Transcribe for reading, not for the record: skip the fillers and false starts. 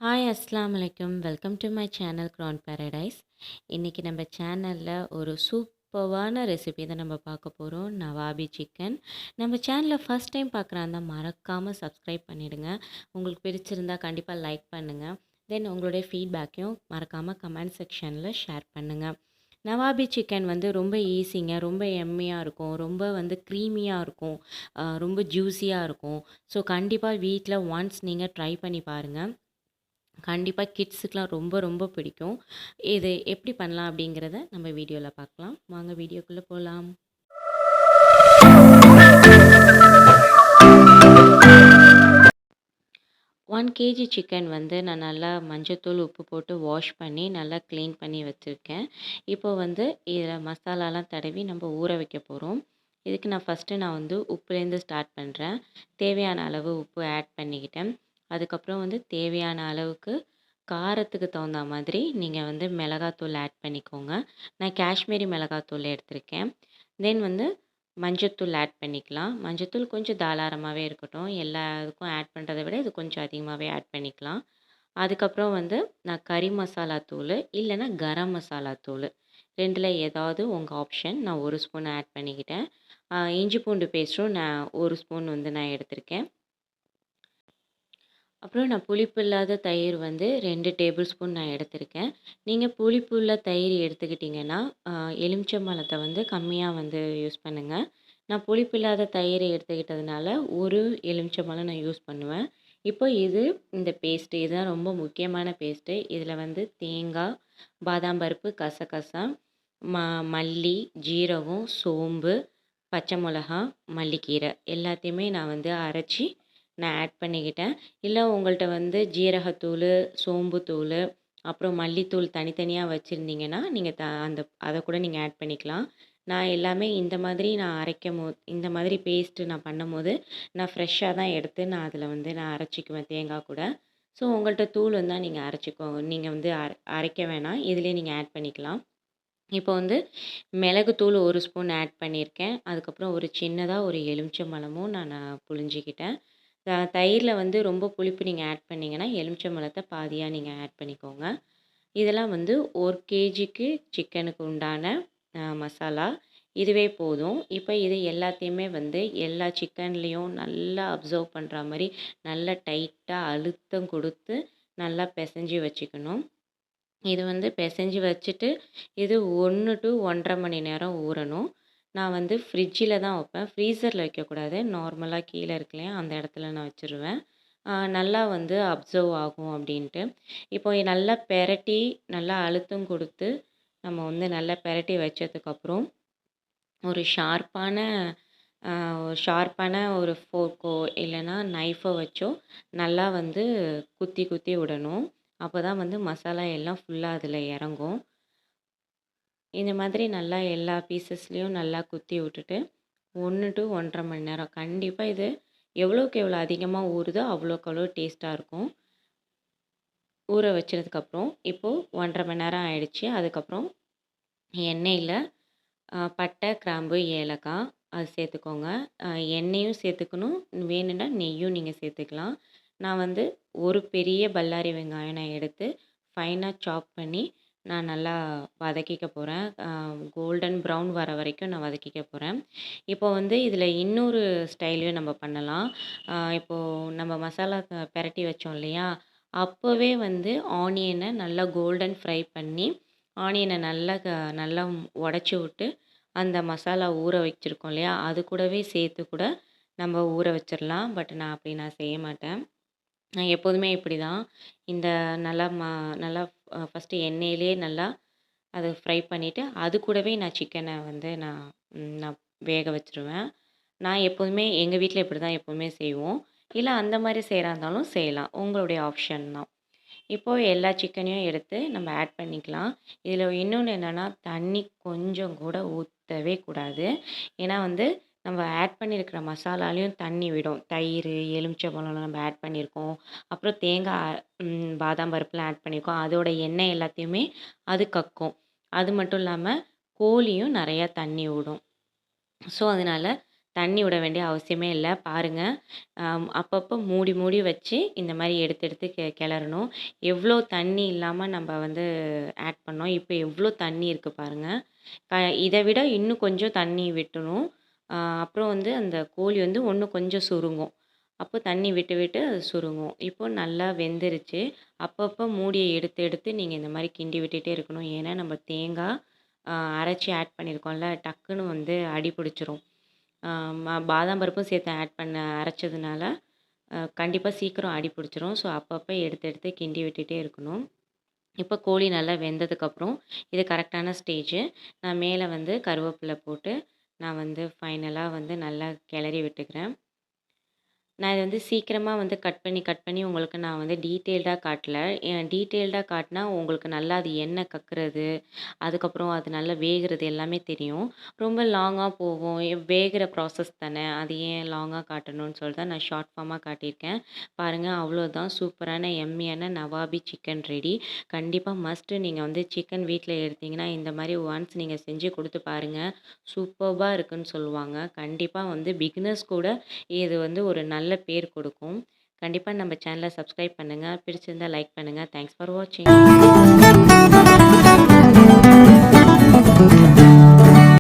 Hi அஸ்ஸலாமு அலைக்கும். Welcome to my channel crown paradise. இன்றைக்கி நம்ம சேனலில் ஒரு சூப்பர்வான ரெசிபி தான் நம்ம பார்க்க போகிறோம். நவாபி சிக்கன். நம்ம சேனலை ஃபஸ்ட் டைம் பார்க்குறாந்தா மறக்காமல் சப்ஸ்கிரைப் பண்ணிவிடுங்க. உங்களுக்கு பிடிச்சிருந்தா கண்டிப்பாக லைக் பண்ணுங்கள். தென் உங்களுடைய ஃபீட்பேக்கையும் மறக்காமல் கமெண்ட் செக்ஷனில் ஷேர் பண்ணுங்கள். நவாபி சிக்கன் வந்து ரொம்ப ஈஸிங்க. ரொம்ப எம்மியாக இருக்கும். ரொம்ப வந்து க்ரீமியாக இருக்கும். ரொம்ப ஜூஸியாக இருக்கும். ஸோ கண்டிப்பாக வீட்டில் ஒன்ஸ் நீங்கள் ட்ரை பண்ணி பாருங்கள். கண்டிப்பாக கிட்ஸுக்குலாம் ரொம்ப ரொம்ப பிடிக்கும். இது எப்படி பண்ணலாம் அப்படிங்கிறத நம்ம வீடியோவில் பார்க்கலாம். வாங்க வீடியோக்குள்ளே போகலாம். 1 கேஜி சிக்கன் வந்து நான் நல்லா மஞ்சத்தூள், உப்பு போட்டு வாஷ் பண்ணி நல்லா க்ளீன் பண்ணி வச்சுருக்கேன். இப்போ வந்து இதில் மசாலாலாம் தடவி நம்ம ஊற வைக்க போகிறோம். இதுக்கு நான் வந்து உப்புலேருந்து ஸ்டார்ட் பண்ணுறேன். தேவையான அளவு உப்பு ஆட் பண்ணிக்கிட்டேன். அதுக்கப்புறம் வந்து தேவையான அளவுக்கு காரத்துக்கு தகுந்த மாதிரி நீங்கள் வந்து மிளகாத்தூள் ஆட் பண்ணிக்கோங்க. நான் காஷ்மீரி மிளகாத்தூள் எடுத்திருக்கேன். தென் வந்து மஞ்சத்தூள் ஆட் பண்ணிக்கலாம். மஞ்சத்தூள் கொஞ்சம் தாராளமாகவே இருக்கட்டும். எல்லா இதுக்கும் ஆட் பண்ணுறத விட இது கொஞ்சம் அதிகமாகவே ஆட் பண்ணிக்கலாம். அதுக்கப்புறம் வந்து நான் கறி மசாலா தூள் இல்லைன்னா கரம் மசாலா தூள் 2ல் ஏதாவது உங்கள் ஆப்ஷன். நான் 1 ஸ்பூன் ஆட் பண்ணிக்கிட்டேன். இஞ்சி பூண்டு பேஸ்ட்டும் நான் 1 ஸ்பூன் வந்து நான் எடுத்திருக்கேன். அப்புறம் நான் புளிப்பு இல்லாத தயிர் வந்து 2 டேபிள் ஸ்பூன் நான் எடுத்திருக்கேன். நீங்கள் புளிப்புள்ள தயிர் எடுத்துக்கிட்டிங்கன்னா, எலுமிச்சம்பழத்த வந்து கம்மியாக வந்து யூஸ் பண்ணுங்கள். நான் புளிப்பு இல்லாத தயிர் எடுத்துக்கிட்டதுனால, 1 எலுமிச்சம்பழம் நான் யூஸ் பண்ணுவேன். இப்போ இந்த பேஸ்ட்டு இதுதான் ரொம்ப முக்கியமான பேஸ்ட்டு. இதில் வந்து தேங்காய், பாதாம் பருப்பு, கசகசா, ம மல்லி, ஜீரகம், சோம்பு, பச்சை மிளகா, மல்லிக்கீரை எல்லாத்தையுமே நான் வந்து அரைச்சி நான் ஆட் பண்ணிக்கிட்டேன். இல்லை உங்கள்கிட்ட வந்து ஜீரகத்தூள், சோம்புத்தூள், அப்புறம் மல்லித்தூள் தனித்தனியாக வச்சுருந்தீங்கன்னா, நீங்கள் அதை கூட நீங்கள் ஆட் பண்ணிக்கலாம். நான் எல்லாமே இந்த மாதிரி பேஸ்ட்டு நான் பண்ணும்போது, நான் ஃப்ரெஷ்ஷாக தான் எடுத்து நான் அதில் வந்து நான் அரைச்சிக்குவேன் தேங்காய் கூட. ஸோ உங்கள்கிட்ட தூள் இருந்தால் நீங்கள் அரைச்சிக்கோங்க. நீங்கள் வந்து அரைக்க வேணாம். இதிலேயே நீங்கள் ஆட் பண்ணிக்கலாம். இப்போ வந்து மிளகுத்தூள் 1 ஸ்பூன் ஆட் பண்ணியிருக்கேன். அதுக்கப்புறம் ஒரு சின்னதாக ஒரு எலுமிச்சம்பழமும் நான் புழிஞ்சிக்கிட்டேன். தயிரில் வந்து ரொம்ப புளிப்பு நீங்கள் ஆட் பண்ணிங்கன்னா, எலுமிச்சம்பழத்த பாதியாக நீங்கள் ஆட் பண்ணிக்கோங்க. இதெல்லாம் வந்து 1 கேஜிக்கு சிக்கனுக்கு உண்டான மசாலா. இதுவே போதும். இப்போ இது எல்லாத்தையுமே வந்து எல்லா சிக்கன்லேயும் நல்லா அப்சர்வ் பண்ணுற மாரி நல்லா டைட்டாக அழுத்தம் கொடுத்து நல்லா பெசஞ்சு வச்சுக்கணும். இது வந்து பெசஞ்சு வச்சுட்டு, இது 1 டூ 1 1/2 மணி நேரம் ஊறணும். நான் வந்து ஃப்ரிட்ஜில தான் வைப்பேன். ஃப்ரீசரில் வைக்கக்கூடாது. நார்மலாக கீழே இருக்கு இல்லையா, அந்த இடத்துல நான் வச்சுருவேன். நல்லா வந்து அப்சர்வ் ஆகும் அப்படின்ட்டு. இப்போ நல்லா பெரட்டி, நல்லா அழுத்தம் கொடுத்து, நம்ம வந்து நல்லா பெரட்டி வச்சதுக்கப்புறம், ஒரு ஷார்ப்பான ஒரு ஃபோர்க்கோ இல்லைன்னா நைஃபோ வச்சோ நல்லா வந்து குத்தி குத்தி விடணும். அப்போ தான் வந்து மசாலா எல்லாம் ஃபுல்லாக அதில் இறங்கும். இந்த மாதிரி நல்லா எல்லா பீசஸ்லேயும் நல்லா குத்தி விட்டுட்டு 1 டூ 1 1/2 மணி நேரம் கண்டிப்பாக இது எவ்வளோக்கு எவ்வளோ அதிகமாக ஊறுதோ அவ்வளோக்கு அவ்வளோ டேஸ்ட்டாக இருக்கும். ஊற வச்சதுக்கப்புறம் இப்போது 1 1/2 மணி நேரம் ஆயிடுச்சு. அதுக்கப்புறம் எண்ணெயில் பட்டை, கிராம்பு, ஏலக்காய் அது சேர்த்துக்கோங்க. எண்ணெயும் சேர்த்துக்கணும். வேணும்னா நெய்யும் நீங்கள் சேர்த்துக்கலாம். நான் வந்து ஒரு பெரிய பல்லாரி வெங்காயம் நான் எடுத்து ஃபைனாக சாப் பண்ணி நான் நல்லா வதக்கிக்க போகிறேன். கோல்டன் ப்ரவுன் வர வரைக்கும் நான் வதக்கிக்க போகிறேன். இப்போ வந்து இதில் இன்னொரு ஸ்டைலையும் நம்ம பண்ணலாம். இப்போது நம்ம மசாலா பெரட்டி வச்சோம் இல்லையா, அப்போவே வந்து ஆனியனை நல்லா கோல்டன் ஃப்ரை பண்ணி, ஆனியனை நல்லா உடச்சி விட்டு, அந்த மசாலா ஊற வச்சுருக்கோம் இல்லையா, அது கூடவே சேர்த்து கூட நம்ம ஊற வச்சிடலாம். பட் நான் செய்ய மாட்டேன். நான் எப்போதுமே இப்படி தான். இந்த நல்லா நல்லா ஃபஸ்ட்டு எண்ணெயிலேயே நல்லா அதை ஃப்ரை பண்ணிவிட்டு, அது கூடவே நான் சிக்கனை வந்து நான் வேக வச்சுருவேன். நான் எப்போதுமே எங்கள் வீட்டில் இப்படி தான் எப்போதுமே செய்வோம். இல்லை அந்த மாதிரி செய்கிறா இருந்தாலும் செய்யலாம். உங்களுடைய ஆப்ஷன் தான். இப்போது எல்லா சிக்கனையும் எடுத்து நம்ம ஆட் பண்ணிக்கலாம். இதில் இன்னொன்று என்னென்னா, தண்ணி கொஞ்சம் கூட ஊற்றவே கூடாது. ஏன்னா வந்து நம்ம ஆட் பண்ணியிருக்கிற மசாலாலையும் தண்ணி விடும். தயிர், எலுமிச்சம்பழம்லாம் நம்ம ஆட் பண்ணியிருக்கோம். அப்புறம் தேங்காய், பாதாம் பருப்புலாம் ஆட் பண்ணியிருக்கோம். அதோட எண்ணெய் எல்லாத்தையுமே அது கக்கும். அது மட்டும் இல்லாமல் கோழியும் நிறையா தண்ணி விடும். ஸோ அதனால் தண்ணி விட வேண்டிய அவசியமே இல்ல. பாருங்க. அப்பப்போ மூடி மூடி வச்சு இந்த மாரி எடுத்து எடுத்து கிளறணும். எவ்வளோ தண்ணி இல்லாம நம்ம வந்து ஆட் பண்ணோம். இப்போ எவ்வளோ தண்ணி இருக்கு பாருங்க. க இத விட இன்னும் கொஞ்சம் தண்ணி விட்டணும். அ அப்புறம் வந்து அந்த கோழி வந்து இன்னும் கொஞ்சம் சுருங்கும். அப்போ தண்ணி விட்டு விட்டு அது சுருங்கும். இப்போ நல்லா வெந்துருச்சு. அப்பப்போ மூடிய எடுத்து எடுத்து நீங்க இந்த மாரி கிண்டி விட்டுட்டே இருக்கணும். ஏன்னா நம்ம தேங்காய் அரைச்சு ஆட் பண்ணியிருக்கோம்ல, டக்குன்னு வந்து அடி பிடிச்சிரும். பாதாம் பருப்பும் சேர்த்து ஆட் பண்ண அரைச்சதுனால, கண்டிப்பா சீக்கிரம் அடி பிடிச்சிரும். ஸோ, அப்பப்போ எடுத்து எடுத்து கிண்டி விட்டுட்டே இருக்கணும். இப்போ கோழி நல்லா வெந்ததுக்கப்புறம், இது கரெக்டான ஸ்டேஜு. நான் மேல வந்து கருவேப்பில போட்டு, நான் வந்து ஃபைனலா வந்து நல்லா கிளறி விட்டுக்கிறேன். நான் இத வந்து சீக்கிரமா வந்து கட் பண்ணி உங்களுக்கு நான் வந்து டீட்டெயில்டா காட்டல. டீட்டெயில்டா காட்டுனா உங்களுக்கு நல்லா அது எண்ணெய் கக்குறது, அதுக்கப்புறம் அது நல்லா வேகுறது எல்லாமே தெரியும். ரொம்ப லாங்கா போகும். வேகுற ப்ராசஸ் தானே, அது ஏன் லாங்கா காட்டணும்னு சொல்லி தான் நான் ஷார்ட் ஃபார்மா காட்டியிருக்கேன். பாருங்க அவ்வளோதான் சூப்பரான எம்மியான நவாபி சிக்கன் ரெடி. கண்டிப்பா மஸ்ட்டு நீங்க வந்து சிக்கன் வீட்ல எடுத்தீங்கன்னா, இந்த மாரி ஒன்ஸ் நீங்க செஞ்சு குடுத்து பாருங்க. சூப்பர்பா இருக்குன்னு சொல்லுவாங்க. கண்டிப்பா வந்து பிகினர்ஸ் கூட இது வந்து ஒரு நல்ல பேர் கொடுக்கும். கண்டிப்பா நம்ம சேனல சப்ஸ்கிரைப் பண்ணுங்க. பிடிச்சிருந்தா லைக் பண்ணுங்க. தேங்க்ஸ் ஃபார் வாட்சிங்.